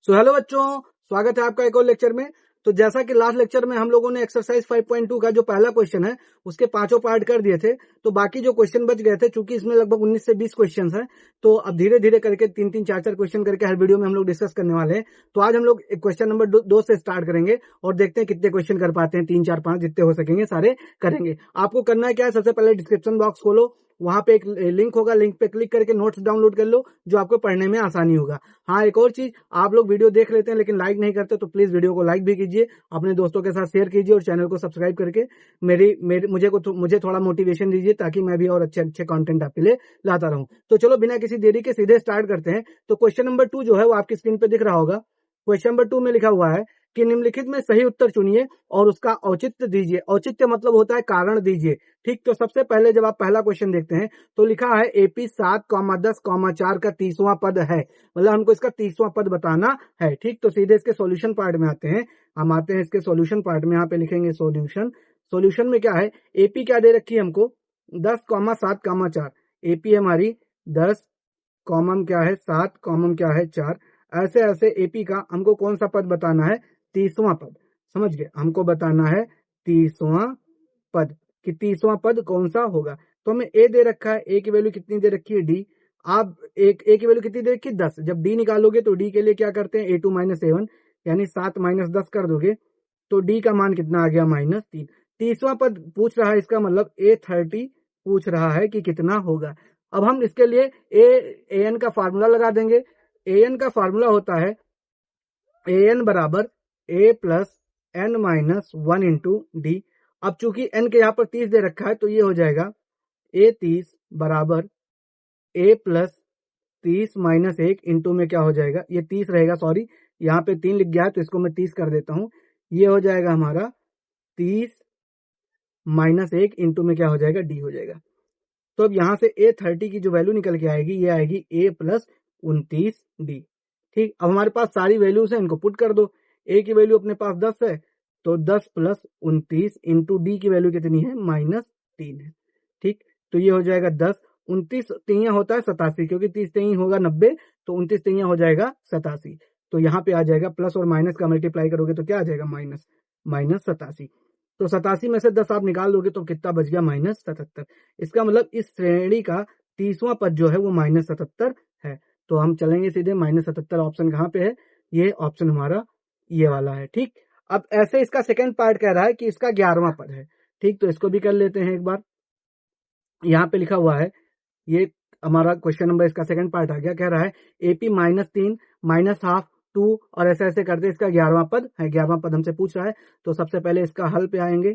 So hello बच्चों, स्वागत है आपका एक और लेक्चर में। तो जैसा कि लास्ट लेक्चर में हम लोगों ने एक्सरसाइज 5.2 का जो पहला क्वेश्चन है उसके पांचों पार्ट कर दिए थे। तो बाकी जो क्वेश्चन बच गए थे, चूंकि इसमें लगभग 19 से 20 क्वेश्चन है, तो अब धीरे धीरे करके 3-3, 4-4 क्वेश्चन करके हर वीडियो में हम लोग डिस्कस करने वाले हैं। तो आज हम लोग क्वेश्चन नंबर 2 से स्टार्ट करेंगे और देखते हैं कितने क्वेश्चन कर पाते हैं। 3, 4, 5 जितने हो सकेंगे सारे करेंगे। आपको करना है क्या है, सबसे पहले डिस्क्रिप्शन बॉक्स खोलो, वहां पे एक लिंक होगा, लिंक पे क्लिक करके नोट्स डाउनलोड कर लो, जो आपको पढ़ने में आसानी होगा। हाँ, एक और चीज, आप लोग वीडियो देख लेते हैं लेकिन लाइक नहीं करते, तो प्लीज वीडियो को लाइक भी कीजिए, अपने दोस्तों के साथ शेयर कीजिए और चैनल को सब्सक्राइब करके मुझे थोड़ा मोटिवेशन दीजिए, ताकि मैं भी और अच्छे अच्छे कंटेंट आपके लिए लाता रहूं। तो चलो बिना किसी देरी के सीधे स्टार्ट करते हैं। तो क्वेश्चन नंबर 2 जो है वो आपकी स्क्रीन पे दिख रहा होगा। क्वेश्चन नंबर 2 में लिखा हुआ है कि निम्नलिखित में सही उत्तर चुनिए और उसका औचित्य दीजिए। औचित्य मतलब होता है कारण दीजिए। ठीक, तो सबसे पहले जब आप पहला क्वेश्चन देखते हैं तो लिखा है AP 7,10,4 का 30वां पद है, मतलब हमको इसका 30वां पद बताना है। ठीक, तो सीधे इसके सॉल्यूशन पार्ट में आते हैं। हम आते हैं इसके सॉल्यूशन पार्ट में, यहाँ पे लिखेंगे सॉल्यूशन। सॉल्यूशन में क्या है, AP क्या दे रखी है हमको, 10,7,4। AP हमारी 10, कॉमम क्या है 7, कॉमम क्या है 4। ऐसे ऐसे AP का हमको कौन सा पद बताना है, 30वां पद। समझ गए, हमको बताना है 30वां पद, कि 30वां पद कौन सा होगा। तो हमें A दे रखा है, A की वैल्यू कितनी दे रखी है, D। आप एक A की वैल्यू कितनी दे रखी है, 10। जब D निकालोगे तो D के लिए क्या करते हैं, A2 - A1, यानी 7 - 10 कर दोगे तो D का मान कितना आ गया, -3। 30वां पद पूछ रहा है, इसका मतलब A30 पूछ रहा है कि कितना होगा। अब हम इसके लिए AN का फार्मूला लगा देंगे। AN का फार्मूला होता है AN बराबर A plus N minus 1 into D। अब चूंकि N के यहाँ पर 30 दे रखा है, तो ये हो जाएगा A30 बराबर A प्लस 30 माइनस 1 इंटू में क्या हो जाएगा, ये 30 रहेगा, सॉरी यहाँ पे 3 लिख गया है तो इसको मैं 30 कर देता हूँ। ये हो जाएगा हमारा 30 माइनस 1 इंटू में क्या हो जाएगा, D हो जाएगा। तो अब यहाँ से A30 की जो वैल्यू निकल के आएगी, ये आएगी A प्लस 29D। ठीक, अब हमारे पास सारी वैल्यूज है, इनको पुट कर दो। A की वैल्यू अपने पास 10 है, तो 10 प्लस 29 इंटू D की वैल्यू कितनी है, -3 है। ठीक, तो ये हो जाएगा 10, 29 तिहिया होता है 87, क्योंकि 30 तिही होगा 90, तो 29 तिहिया हो जाएगा 87। तो यहाँ पे आ जाएगा, प्लस और माइनस का मल्टीप्लाई करोगे तो क्या आ जाएगा, -87। तो 87 में से 10 आप निकाल दोगे तो कितना बच गया, -77। इसका मतलब इस श्रेणी का 30वां पद जो है वो -77 है। तो हम चलेंगे सीधे, -77 ऑप्शन कहाँ पे है, ये ऑप्शन हमारा ये वाला है। ठीक, अब ऐसे इसका सेकंड पार्ट कह रहा है कि इसका 11वां पद है। ठीक, तो इसको भी कर लेते हैं एक बार। यहाँ पे लिखा हुआ है, ये हमारा क्वेश्चन नंबर इसका सेकंड पार्ट आ गया। कह रहा है AP -3 -12 2 और ऐसे ऐसे करते इसका 11वां पद है। 11वां पद हमसे पूछ रहा है, तो सबसे पहले इसका हल पे आएंगे।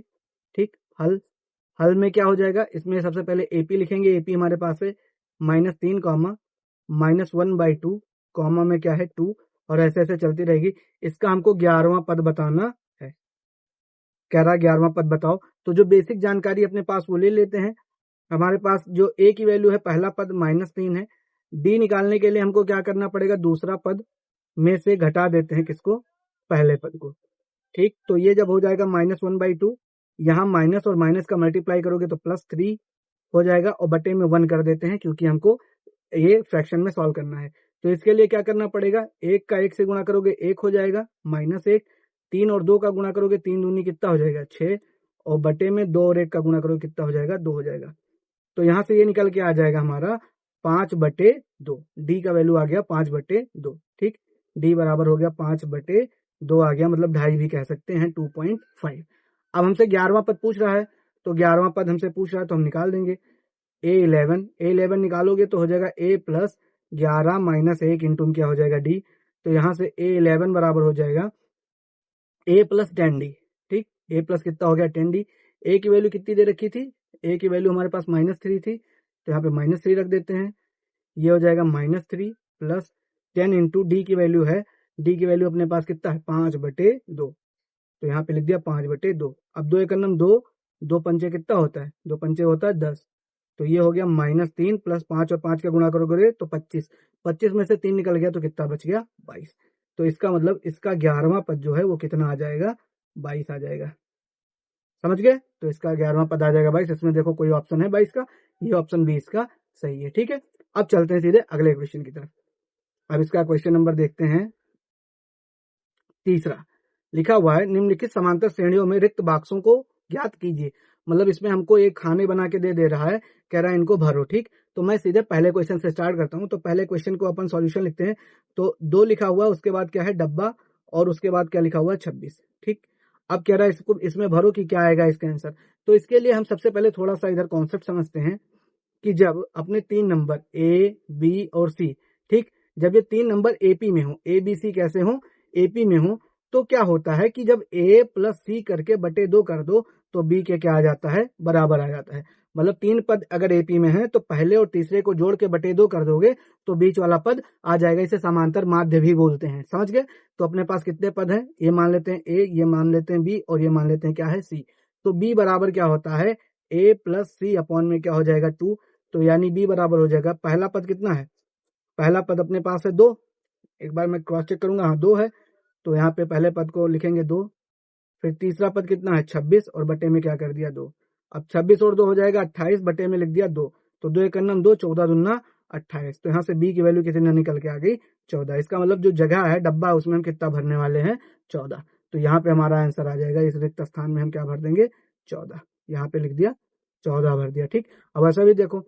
ठीक, हल में क्या हो जाएगा, इसमें सबसे पहले AP लिखेंगे। AP हमारे पास है -3 कॉमा -1/2 कॉमा में क्या है 2, और ऐसे ऐसे चलती रहेगी। इसका हमको 11वां पद बताना है। कह रहा है 11वां पद बताओ, तो जो बेसिक जानकारी अपने पास वो ले लेते हैं। हमारे पास जो A की वैल्यू है, पहला पद -3 है। D निकालने के लिए हमको क्या करना पड़ेगा, दूसरा पद में से घटा देते हैं किसको, पहले पद को। ठीक, तो ये जब हो जाएगा -1/2, यहाँ माइनस और माइनस का मल्टीप्लाई करोगे तो +3 हो जाएगा, और बटे में 1 कर देते हैं, क्योंकि हमको ये फ्रैक्शन में सॉल्व करना है। तो इसके लिए क्या करना पड़ेगा, 1 का 1 से गुणा करोगे 1 हो जाएगा, -1। 3 और 2 का गुणा करोगे, 3 दूनी कितना हो जाएगा, 6, और बटे में 2 और 1 का गुणा करोगे कितना हो जाएगा, 2 हो जाएगा। तो यहां से ये निकल के आ जाएगा हमारा 5/2। डी का वैल्यू आ गया 5/2। ठीक, डी बराबर हो गया 5/2 आ गया, मतलब 2.5 भी कह सकते हैं, 2.5। अब हमसे 11वां पद पूछ रहा है, तो 11वां पद हमसे पूछ रहा है तो हम निकाल देंगे। A11 निकालोगे तो हो जाएगा A प्लस 11 माइनस 1 इंटू क्या हो जाएगा D। तो यहां से A11 बराबर हो जाएगा A प्लस 10D। ठीक, A प्लस कितना हो गया, 10D। A की वैल्यू कितनी दे रखी थी, A की वैल्यू हमारे पास -3 थी, तो यहाँ पे -3 रख देते हैं। ये हो जाएगा -3 प्लस 10 इंटू D की वैल्यू है, D की वैल्यू अपने पास कितना है, 5/2। तो यहाँ पे लिख दिया 5/2। अब 2 एकम 2, 2 पंचे कितना होता है, 2 पंचे होता है 10। तो ये हो गया -3 प्लस 5 और 5 का गुणा करोगे तो 25। 25 में से 3 निकल गया तो कितना बच गया, 22। तो इसका मतलब इसका 11वां पद जो है वो कितना आ जाएगा, 22 आ जाएगा। समझ गए, तो इसका 11वां पद आ जाएगा 22। इसमें देखो कोई ऑप्शन है 22 का, ये ऑप्शन 20 का सही है। ठीक है, अब चलते हैं सीधे अगले क्वेश्चन की तरफ। अब इसका क्वेश्चन नंबर देखते हैं तीसरा लिखा हुआ है निम्नलिखित समांतर श्रेणियों में रिक्त बाक्सों को ज्ञात कीजिए। मतलब इसमें हमको एक खाने बना के दे रहा है, कह रहा है इनको भरो। ठीक, तो मैं सीधे पहले क्वेश्चन से स्टार्ट करता हूं। तो पहले क्वेश्चन को अपन सॉल्यूशन लिखते हैं। तो 2 लिखा हुआ है, उसके बाद क्या है डब्बा, और उसके बाद क्या लिखा हुआ है 26। ठीक, अब कह रहा है इसको इसमें भरो कि क्या आएगा इसका आंसर। तो इसके लिए हम सबसे पहले थोड़ा सा इधर कॉन्सेप्ट समझते हैं कि जब अपने 3 नंबर ए, बी और सी, ठीक, जब ये 3 नंबर एपी में हो, ए बी सी कैसे हो, एपी में हो, तो क्या होता है कि जब ए प्लस सी करके बटे 2 कर दो तो बी के क्या आ जाता है, बराबर आ जाता है। मतलब 3 पद अगर एपी में है तो पहले और तीसरे को जोड़ के बटे 2 कर दोगे तो बीच वाला पद आ जाएगा। इसे समांतर माध्य भी बोलते हैं, समझ गए। तो अपने पास कितने पद हैं, ये मान लेते हैं ए, ये मान लेते हैं बी, और ये मान लेते हैं क्या है सी। तो बी बराबर क्या होता है, ए प्लस सी अपॉन में क्या हो जाएगा 2। तो यानी बी बराबर हो जाएगा, पहला पद कितना है, पहला पद अपने पास है 2, एक बार मैं क्रॉस चेक करूंगा, हाँ 2 है, तो यहाँ पे पहले पद को लिखेंगे 2। फिर तीसरा पद कितना है 26, और बटे में क्या कर दिया 2। अब 26 और 2 हो जाएगा 28, बटे में लिख दिया 2। तो 2 एक 2, 14 दूना 28। तो यहाँ से बी की वैल्यू कितनी निकल के आ गई 14। इसका मतलब जो जगह है डब्बा उसमें हम कितना भरने वाले हैं 14। तो यहाँ पे हमारा आंसर आ जाएगा, इस रिक्त स्थान में हम क्या भर देंगे 14। यहाँ पे लिख दिया 14 भर दिया। ठीक, अब ऐसा भी देखो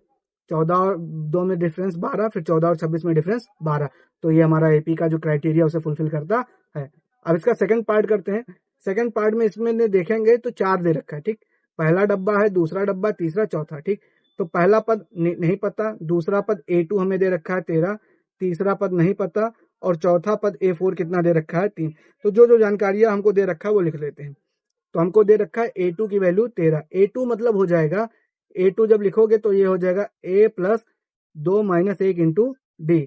14 और 2 में डिफरेंस 12, फिर 14 और 26 में डिफरेंस 12। तो ये हमारा एपी का जो क्राइटेरिया उसे फुलफिल करता है। अब इसका सेकंड पार्ट करते हैं। सेकंड पार्ट में इसमें देखेंगे तो 4 दे रखा है। ठीक, पहला डब्बा है, दूसरा डब्बा, तीसरा, चौथा। ठीक, तो पहला पद नहीं पता, दूसरा पद A2 हमें दे रखा है 13, तीसरा पद नहीं पता, और चौथा पद A4 कितना दे रखा है 3। तो जो जानकारियां हमको दे रखा है वो लिख लेते हैं। तो हमको दे रखा है A2 की वैल्यू 13। A2 मतलब हो जाएगा, A2 जब लिखोगे तो ये हो जाएगा A plus 2 minus 1 into D.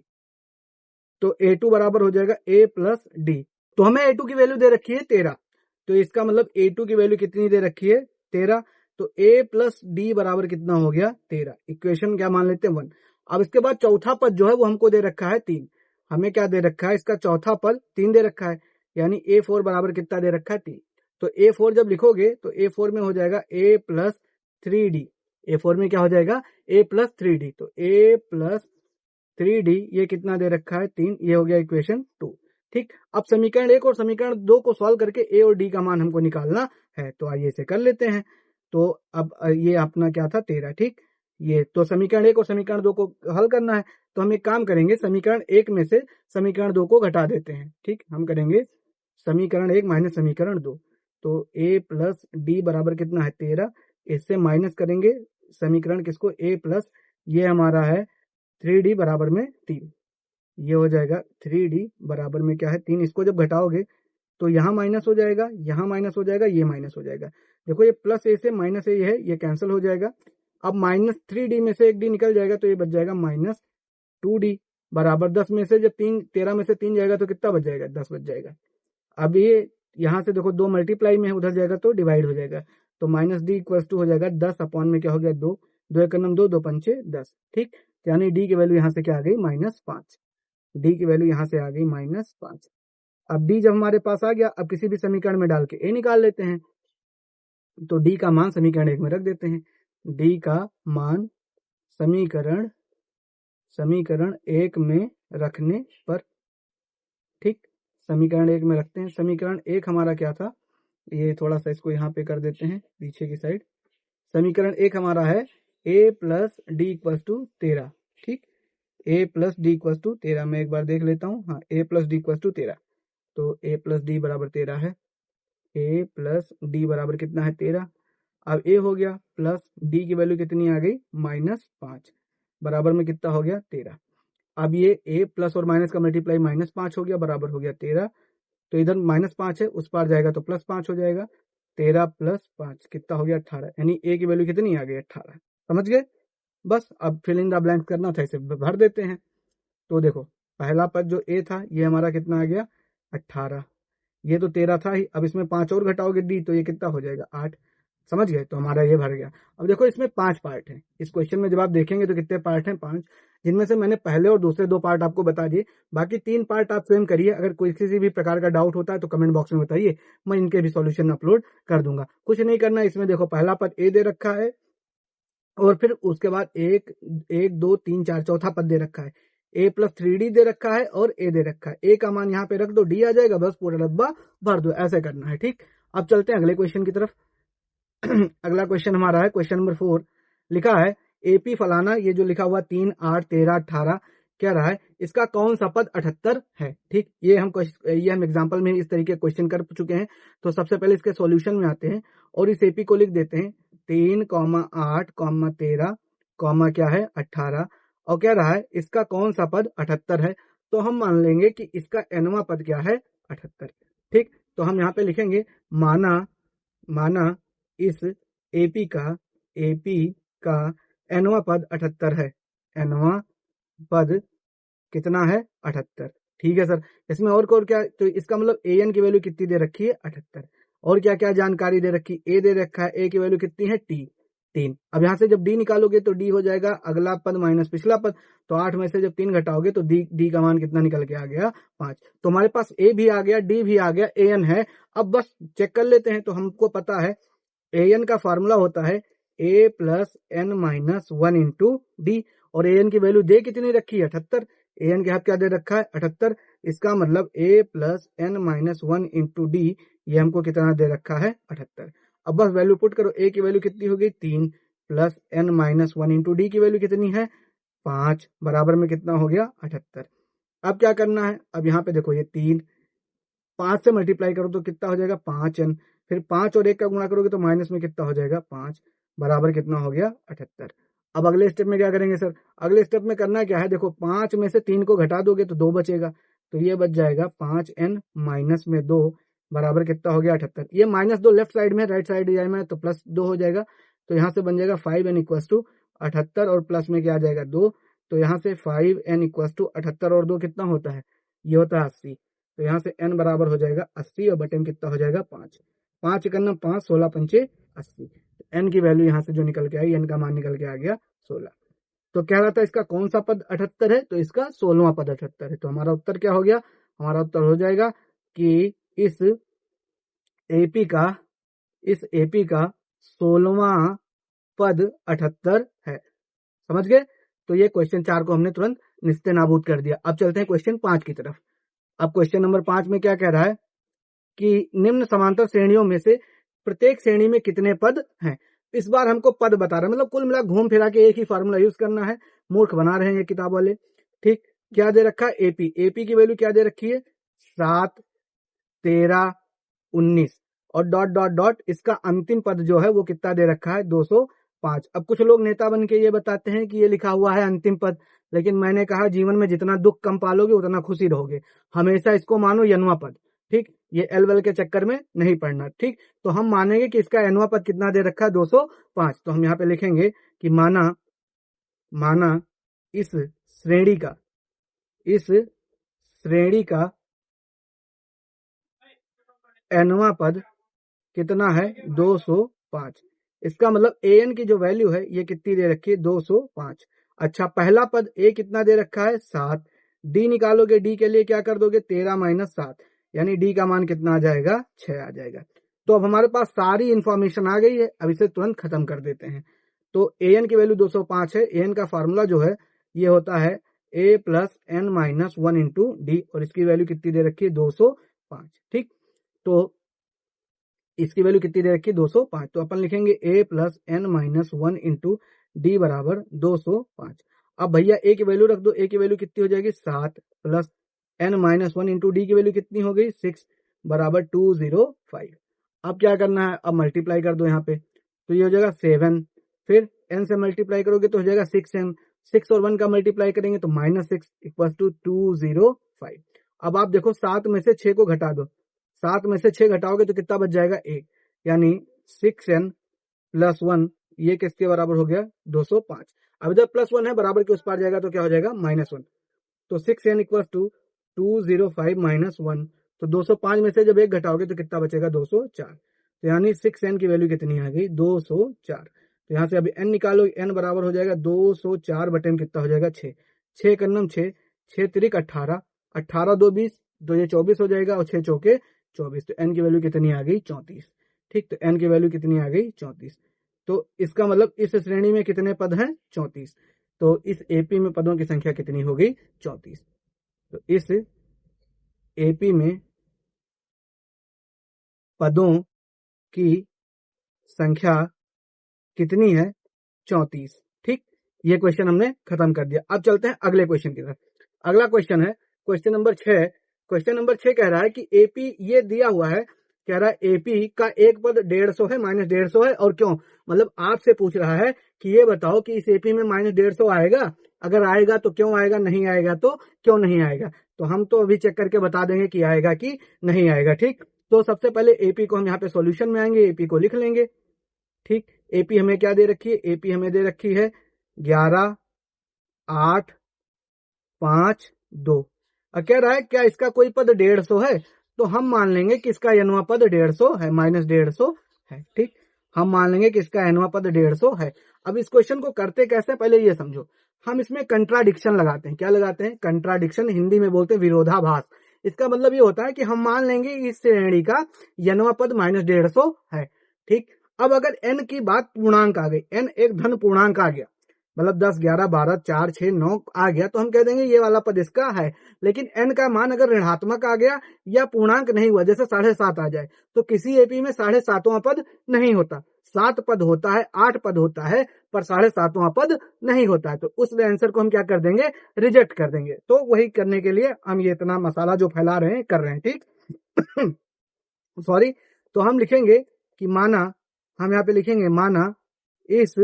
तो A2 बराबर हो जाएगा A प्लस डी। तो हमें A2 की वैल्यू दे रखी है 13, तो इसका मतलब A2 की वैल्यू कितनी दे रखी है 13। तो A प्लस डी बराबर कितना हो गया 13। इक्वेशन क्या मान लेते हैं 1। अब इसके बाद चौथा पद जो है वो हमको दे रखा है 3। हमें क्या दे रखा है, इसका चौथा पद 3 दे रखा है, यानी A4 बराबर कितना दे रखा है 3। तो A4 जब लिखोगे तो A4 में हो जाएगा A प्लस 3D। A4 में क्या हो जाएगा A प्लस 3D। तो A प्लस 3D ये कितना दे रखा है 3। ये हो गया इक्वेशन 2। ठीक, अब समीकरण 1 और समीकरण 2 को सॉल्व करके A और D का मान हमको निकालना है। तो आइए इसे कर लेते हैं। तो अब ये अपना क्या था 13। ठीक, ये तो समीकरण 1 और समीकरण 2 को हल करना है। तो हम एक काम करेंगे, समीकरण 1 में से समीकरण 2 को घटा देते हैं। ठीक, हम करेंगे समीकरण 1 माइनस समीकरण 2। तो A प्लस डी बराबर कितना है 13। इससे माइनस करेंगे समीकरण किसको, A प्लस, ये हमारा है 3D बराबर में 3। ये हो जाएगा 3D बराबर में क्या है 3। इसको जब घटाओगे तो यहाँ माइनस हो जाएगा, यहाँ माइनस हो जाएगा, ये माइनस हो जाएगा। देखो ये प्लस ए से माइनस ए है, ये कैंसिल हो जाएगा। अब माइनस 3D में से एक डी निकल जाएगा, तो ये बच जाएगा माइनस 2D बराबर 10 में से जब 13 में से 3 जाएगा तो कितना बच जाएगा 10 बच जाएगा। अब ये यहाँ से देखो 2 मल्टीप्लाई में उधर जाएगा तो डिवाइड हो जाएगा। तो माइनस डी इक्वल टू हो जाएगा 10 अपॉन में क्या हो गया 2, 2 एक 2, 2 पंचे 10। ठीक, यानी डी की वैल्यू यहाँ से क्या आ गई -5। डी की वैल्यू यहाँ से आ गई -5। अब डी जब हमारे पास आ गया, अब किसी भी समीकरण में डाल के ए निकाल लेते हैं। तो डी का मान समीकरण 1 में रख देते हैं। डी का मान समीकरण 1 में रखने पर, ठीक, समीकरण 1 में रखते हैं। समीकरण 1 हमारा क्या था, ये थोड़ा सा इसको यहाँ पे कर देते हैं पीछे की साइड। समीकरण 1 हमारा है a plus D equal to 13। ठीक, a plus D equal to 13। मैं एक बार देख लेता हूँ, हाँ a plus D equal to 13। तो a प्लस डी बराबर 13 है। a प्लस डी बराबर कितना है 13। अब a हो गया प्लस d की वैल्यू कितनी आ गई -5 बराबर में कितना हो गया 13। अब ये a प्लस और माइनस का मल्टीप्लाई -5 हो गया बराबर हो गया 13। तो इधर -5 है, उस पार जाएगा तो +5 हो जाएगा। 13 प्लस 5 कितना हो गया 18, यानी a की वैल्यू कितनी आ गई 18। समझ गए। बस अब फिल इन द ब्लैंक करना था, इसे भर देते हैं। तो देखो पहला पद जो a था ये हमारा कितना आ गया 18, ये तो 13 था ही। अब इसमें 5 और घटाओगे डी तो ये कितना हो जाएगा 8। समझ गए, तो हमारा ये भर गया। अब देखो इसमें 5 पार्ट हैं। इस क्वेश्चन में जब आप देखेंगे तो कितने पार्ट हैं 5, जिनमें से मैंने पहले और दूसरे 2 पार्ट आपको बता दिए। बाकी 3 पार्ट आप स्वयं करिए। अगर कोई किसी भी प्रकार का डाउट होता है तो कमेंट बॉक्स में बताइए, मैं इनके भी सॉल्यूशन अपलोड कर दूंगा। कुछ नहीं करना, इसमें देखो पहला पद ए दे रखा है, और फिर उसके बाद 1 2 3 4 चौथा पद दे रखा है। a+3d दे रखा है और a दे रखा है। a का मान यहाँ पे रख दो, d आ जाएगा, बस पूरा डब्बा भर दो, ऐसे करना है। ठीक, अब चलते हैं अगले क्वेश्चन की तरफ। अगला क्वेश्चन हमारा है क्वेश्चन नंबर 4। लिखा है एपी फलाना, ये जो लिखा हुआ 3, 8, 13, 18 क्या रहा है, इसका कौन सा पद 78 है। ठीक, ये हम एग्जांपल में इस तरीके क्वेश्चन कर चुके हैं। तो सबसे पहले इसके सॉल्यूशन में आते हैं और इस एपी को लिख देते हैं 3, 8, 13, क्या है 18, और क्या रहा है इसका कौन सा पद 78 है। तो हम मान लेंगे कि इसका nवां पद क्या है 78। ठीक, तो हम यहाँ पे लिखेंगे माना इस एपी का nवां पद 78 है। nवां पद कितना है 78। ठीक है सर, इसमें और क्या, तो इसका मतलब an की वैल्यू कितनी दे रखी है 78, और क्या क्या जानकारी दे रखी, a दे रखा है, a की वैल्यू कितनी है 3। अब यहां से जब d निकालोगे तो d हो जाएगा अगला पद माइनस पिछला पद, तो 8 में से जब 3 घटाओगे तो d का मान कितना निकल के आ गया 5। तो हमारे पास a भी आ गया, d भी आ गया, an है। अब बस चेक कर लेते हैं। तो हमको पता है an का फार्मूला होता है a+n-1 इंटू डी, और an की वैल्यू दे कितनी रखी है 78, an के हाथ क्या दे रखा है 78। इसका मतलब a+n-1 इंटू डी, ये हमको कितना दे रखा है 78। अब बस वैल्यू पुट करो, a की वैल्यू कितनी हो गई 3, प्लस n-1 इंटू डी की वैल्यू कितनी है 5, बराबर में कितना हो गया 78। अब क्या करना है, अब यहाँ पे देखो ये 3, 5 से मल्टीप्लाई करो तो कितना हो जाएगा 5n, फिर 5 और 1 का गुणा करोगे तो माइनस में कितना हो जाएगा 5, बराबर कितना हो गया 78। अब अगले स्टेप में क्या करेंगे सर, अगले स्टेप में करना क्या है, देखो 5 में से 3 को घटा दोगे तो 2 बचेगा, तो ये बच जाएगा 5n माइनस में 2, बराबर कितना हो गया 78। ये -2 लेफ्ट साइड में, राइट साइड में तो +2 हो जाएगा, तो यहाँ से बन जाएगा 5n इक्वल्स टू 78, और प्लस में क्या आ जाएगा 2, तो यहाँ से 5n इक्वल्स टू 78 और 2 कितना होता है, ये होता है 80। तो यहाँ से n बराबर हो जाएगा 80 और बटे में कितना हो जाएगा 5, 5 एकन्ना 5, 16 पंचे 80। n की वैल्यू यहाँ से जो निकल के आई, n का मान निकल के आ गया 16। तो कह रहा था इसका कौन सा पद 78 है, तो इसका 16वां पद 78 है। तो हमारा उत्तर क्या हो गया, हमारा उत्तर हो जाएगा कि इस एपी का 16वां पद 78 है। समझ गए। तो ये क्वेश्चन 4 को हमने तुरंत निस्ते नाबूद कर दिया। अब चलते हैं क्वेश्चन 5 की तरफ। अब क्वेश्चन नंबर 5 में क्या कह रहा है कि निम्न समांतर श्रेणियों में से प्रत्येक श्रेणी में कितने पद हैं। इस बार हमको पद बता रहा है, मतलब कुल मिला घूम फिरा के एक ही फार्मूला यूज करना है। मूर्ख बना रहे हैं ये किताब वाले। ठीक, क्या दे रखा है एपी की वैल्यू क्या दे रखी है 7, 13, 19 और डॉट डॉट डॉट, इसका अंतिम पद जो है वो कितना दे रखा है 205। अब कुछ लोग नेता बन के ये बताते हैं कि ये लिखा हुआ है अंतिम पद, लेकिन मैंने कहा जीवन में जितना दुख कम पालोगे उतना खुशी रहोगे, हमेशा इसको मानो यनवा पद। ठीक, ये एल वेल के चक्कर में नहीं पड़ना। ठीक, तो हम मानेंगे कि इसका एनवा पद कितना दे रखा है 205। तो हम यहाँ पे लिखेंगे कि माना इस श्रेणी का एनवा पद कितना है 205। इसका मतलब an की जो वैल्यू है ये कितनी दे रखी है 205। अच्छा, पहला पद a कितना दे रखा है 7, d निकालोगे, d के लिए क्या कर दोगे 13 माइनस 7, यानी d का मान कितना आ जाएगा 6 आ जाएगा। तो अब हमारे पास सारी इंफॉर्मेशन आ गई है, अब इसे तुरंत खत्म कर देते हैं। तो an की वैल्यू 205 है। an का फार्मूला जो है ये होता है a+n-1 इंटू डी, और इसकी वैल्यू कितनी दे रखी है 205। ठीक, तो इसकी वैल्यू कितनी दे रखी है 205। तो अपन लिखेंगे a+n-1 इंटू डी बराबर 205। अब भैया a की वैल्यू रख दो, a की वैल्यू कितनी हो जाएगी 7, प्लस n-1 इंटू डी की वैल्यू कितनी हो गई 6, बराबर 205। अब क्या करना है, अब मल्टीप्लाई कर दो यहाँ पे, तो ये हो जाएगा 7, फिर n से मल्टीप्लाई करोगे तो हो जाएगा 6n, 6 और 1 का मल्टीप्लाई करेंगे तो -6 इक्वल टू 205। अब आप देखो 7 में से 6 को घटा दो, 7 में से 6 घटाओगे तो कितना बच जाएगा 1, यानी 6n प्लस 1 ये किसके बराबर हो गया 205। अब जब +1 है बराबर के उस पार जाएगा तो क्या हो जाएगा -1, तो 6n इक्वल टू 205 माइनस 1, तो 205 में से जब 1 घटाओगे तो कितना बचेगा 204, तो यानी 6n की वैल्यू कितनी आ गई 204। तो यहाँ से अभी n निकालो, n बराबर हो जाएगा 204 बटे में कितना हो जाएगा 6, 6 कन्नम 6, 6 तिरिक 18, 18 2 20, तो ये 24 हो जाएगा, और 6 चौके 24, तो n की वैल्यू कितनी आ गई 34। ठीक, तो n की वैल्यू कितनी आ गई 34। तो इसका मतलब इस श्रेणी में कितने पद हैं 34। तो इस एपी में पदों की संख्या कितनी हो गई? 34। तो इस एपी में पदों की संख्या कितनी है? 34। ठीक, ये क्वेश्चन हमने खत्म कर दिया। अब चलते हैं अगले क्वेश्चन की तरफ। अगला क्वेश्चन है क्वेश्चन नंबर 6। क्वेश्चन नंबर 6 कह रहा है कि एपी ये दिया हुआ है, कह रहा है एपी का एक पद 150 है, -150 है, और क्यों? मतलब आपसे पूछ रहा है कि ये बताओ कि इस एपी में -150 आएगा, अगर आएगा तो क्यों आएगा, नहीं आएगा तो क्यों नहीं आएगा। तो हम तो अभी चेक करके बता देंगे कि आएगा कि नहीं आएगा। ठीक, तो सबसे पहले एपी को हम यहाँ पे सॉल्यूशन में आएंगे, एपी को लिख लेंगे। ठीक, एपी हमें क्या दे रखी है? एपी हमें दे रखी है 11, 8, 5, 2। और कह रहा है क्या इसका कोई पद 150 है? तो हम मान लेंगे कि इसका nवां पद 150 है, -150 है। ठीक, हम मान लेंगे कि इसका nवां पद 150 है। अब इस क्वेश्चन को करते कैसे, पहले ये समझो। हम इसमें कंट्राडिक्शन लगाते हैं। क्या लगाते हैं? कंट्राडिक्शन, हिंदी में बोलते हैं विरोधाभास। इसका मतलब ये होता है कि हम मान लेंगे इस श्रेणी का nवां पद -150 है। ठीक, अब अगर n की बात पूर्णांक आ गई, n एक धन पूर्णांक आ गया, मतलब 10, 11, 12, 4, 6, 9 आ गया, तो हम कह देंगे ये वाला पद इसका है। लेकिन n का मान अगर ऋणात्मक आ गया या पूर्णांक नहीं हुआ, जैसे 7.5 आ जाए, तो किसी एपी में 7.5वां पद नहीं होता। 7 पद होता है, 8 पद होता है, पर 7.5वां पद नहीं होता है। तो उस आंसर को हम क्या कर देंगे? रिजेक्ट कर देंगे। तो वही करने के लिए हम ये इतना मसाला जो फैला रहे हैं कर रहे हैं। ठीक सॉरी। तो हम लिखेंगे कि माना, हम यहाँ पे लिखेंगे माना इस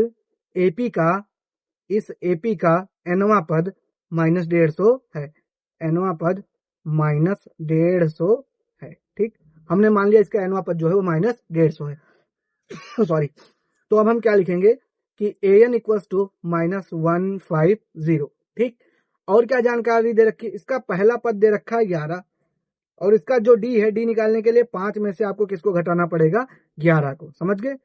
एपी का nवां पद -150 है, nवां पद -150 है। ठीक, हमने मान लिया इसका nवां पद जो है वो -150 है। सॉरी। तो अब हम क्या लिखेंगे कि an इक्वल्स टू -150। ठीक, और क्या जानकारी दे रखी? इसका पहला पद दे रखा है 11, और इसका जो डी है, डी निकालने के लिए 5 में से आपको किसको घटाना पड़ेगा? 11 को। समझ गए?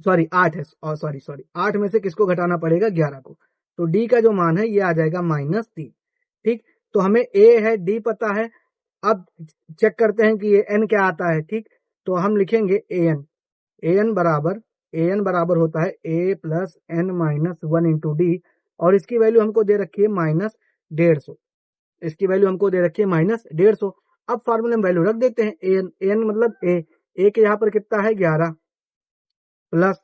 सॉरी 8 है, और सॉरी 8 में से किसको घटाना पड़ेगा? 11 को। तो डी का जो मान है ये आ जाएगा -3। ठीक, तो हमें ए है, डी पता है। अब चेक करते हैं कि ये एन क्या आता है। ठीक, तो हम लिखेंगे एन बराबर होता है ए प्लस एन -1 इंटू डी, और इसकी वैल्यू हमको दे रखी है -150। इसकी वैल्यू हमको दे रखी है -150। अब फार्मूले में वैल्यू रख देते हैं। एन मतलब ए के यहाँ पर कितना है? 11 प्लस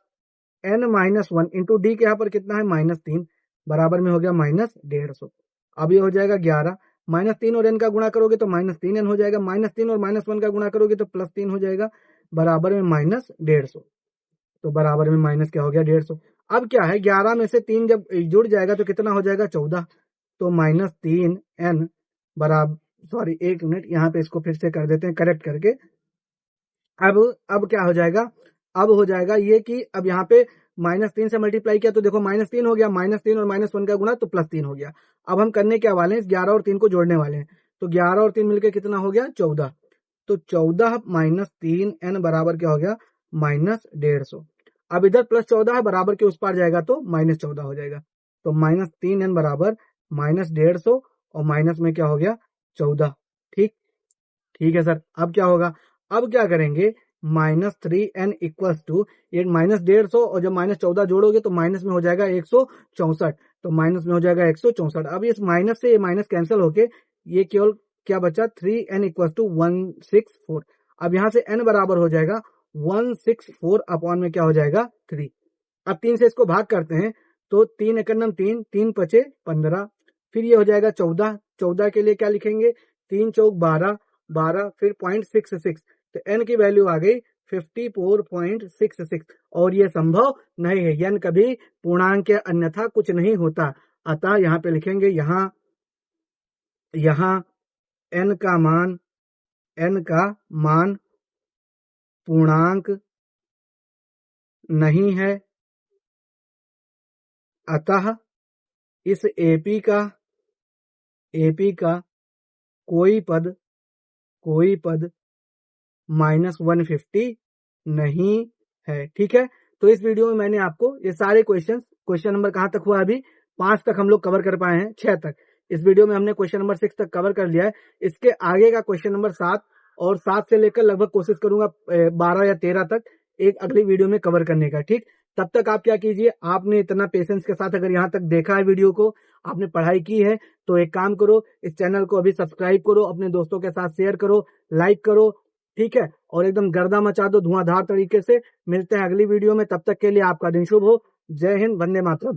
n-1 इंटू डी के यहाँ पर कितना है? -3, बराबर में हो गया -150। अब ये हो जाएगा 11, -3 और n का गुणा करोगे तो -3n हो जाएगा, -3 और -1 का गुणा करोगे तो +3 हो जाएगा, बराबर में -150। तो बराबर में माइनस क्या हो गया? 150। अब क्या है, 11 में से 3 जब जुड़ जाएगा तो कितना हो जाएगा? 14। तो -3n बराबर, सॉरी एक मिनट, यहाँ पे इसको फिर से कर देते हैं करेक्ट करके। अब क्या हो जाएगा? अब हो जाएगा ये कि अब यहाँ पे -3 से मल्टीप्लाई किया तो देखो -3 हो गया, -3 और -1 का गुणा तो +3 हो गया। अब हम करने क्या वाले हैं? इस 11 और 3 को जोड़ने वाले हैं। तो 11 और 3 मिलकर कितना हो गया? 14। तो 14 -3n बराबर क्या हो गया? -150। अब इधर +14 है, बराबर के उस पार जाएगा तो -14 हो जाएगा। तो -3n बराबर -150, और माइनस में क्या हो गया? 14। ठीक है सर। अब क्या होगा? अब क्या करेंगे? -3n इक्वल्स टू, ये -150 और जब -14 जोड़ोगे तो माइनस में हो जाएगा 164। तो माइनस में हो जाएगा 164। अब इस माइनस से ये माइनस कैंसिल होके ये केवल क्या बचा? 3n equals to 164। अब यहां से n बराबर हो जाएगा 164 अपॉन में क्या हो जाएगा? 3। अब 3 से इसको भाग करते हैं तो 3 एकम 3, 3 पचे 15, फिर ये हो जाएगा 14। 14 के लिए क्या लिखेंगे? 3 चौक 12, 12 फिर 0.66, तो n की वैल्यू आ गई 54.66। और ये संभव नहीं है, n कभी पूर्णांक के अन्यथा कुछ नहीं होता। अतः यहाँ पे लिखेंगे, यहाँ n का मान पूर्णांक नहीं है, अतः इस एपी का कोई पद -150 नहीं है। ठीक है, तो इस वीडियो में मैंने आपको ये सारे क्वेश्चन नंबर कहां तक हुआ? अभी 5 तक हम लोग कवर कर पाए हैं, 6 तक। इस वीडियो में हमने क्वेश्चन नंबर 6 तक कवर कर लिया है। इसके आगे का क्वेश्चन नंबर 7 और 7 से लेकर लगभग कोशिश करूंगा 12 या 13 तक एक अगली वीडियो में कवर करने का। ठीक, तब तक आप क्या कीजिए, आपने इतना पेशेंस के साथ अगर यहाँ तक देखा है वीडियो को, आपने पढ़ाई की है, तो एक काम करो, इस चैनल को अभी सब्सक्राइब करो, अपने दोस्तों के साथ शेयर करो, लाइक करो, ठीक है, और एकदम गर्दा मचा दो धुआंधार तरीके से। मिलते हैं अगली वीडियो में, तब तक के लिए आपका दिन शुभ हो। जय हिंद, वंदे मातरम।